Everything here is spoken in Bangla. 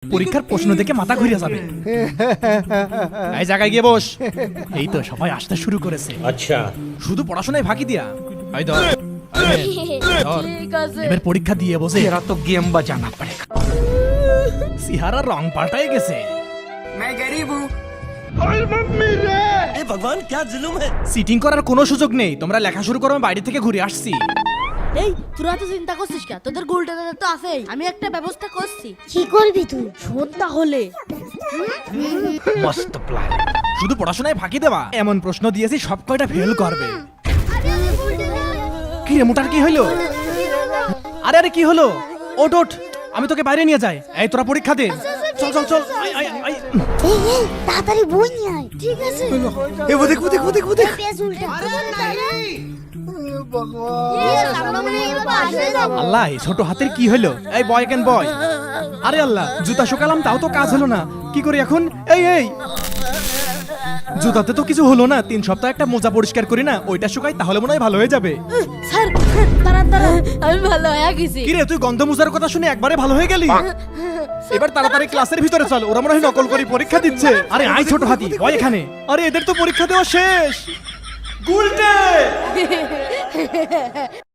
পরীক্ষার প্রশ্ন দেখে মাথা ঘুরে যাবে। এই জায়গায় গিয়ে বস। এই তো সবাই আসতে শুরু করেছে। আচ্ছা, শুধু পড়াশোনায় ফাঁকি দিয়া। এই ধর, ধর। ঠিক আছে। এবার পরীক্ষা দিয়ে বসে। तेरा तो गेम बजाना पड़ेगा। সিহারা রং পাল্টাই গেছে। मैं गरीब हूँ। ভগবান क्या जुलुম है। সিটিং করার কোনো সুযোগ নেই। তোমরা লেখা শুরু করো, আমি বাইরে থেকে ঘুরে আসছি। এই তোরা তো চিন্তা করছিস কেন? তোদের গোলটা তো আছেই। আমি একটা ব্যবস্থা করছি। কি করবি তুই? শোন তাহলে। मस्त प्लान। শুধু পড়াশোনায় ফাঁকি দেওয়া। এমন প্রশ্ন দিয়েছি সব কয়টা ফেল করবে। কি রে মোটার কি হইলো? আরে আরে কি হলো? ওঠ ওঠ, আমি তোকে বাইরে নিয়ে যাই। এই তোরা পরীক্ষা দে। চল চল চল। I, I, I. এই তাড়াতাড়ি বই নিয়ে আয়। ঠিক আছে। ए वो देख वो देख वो देख वो देख। পেজ উল্টা। আল্লাহ, এই ছোট হাতের কি হলো? এই বয় কেন বয়? আরে আল্লাহ, জুতা শুকালাম তাও তো কাজ হলো না। কি করি এখন? এই এই জুতাতে তো কিছু হলো না। 3 সপ্তাহ একটা মোজা পরিষ্কার করি না, ওইটা শুকাই তাহলে মনে হয় ভালো হয়ে যাবে। স্যার দাঁড়ান দাঁড়ান, আমি ভালো হয়ে গেছি। কি রে, তুই গন্ধ মোজার কথা শুনে একবারে ভালো হয়ে গেলি? এবার তাড়াতাড়ি ক্লাসের ভিতরে চল, ওরা মনে হয় নকল করে পরীক্ষা দিচ্ছে। আরে আই ছোট হাতি, বয় এখানে। আরে এদের তো পরীক্ষা দেওয়া শেষ। গুলটে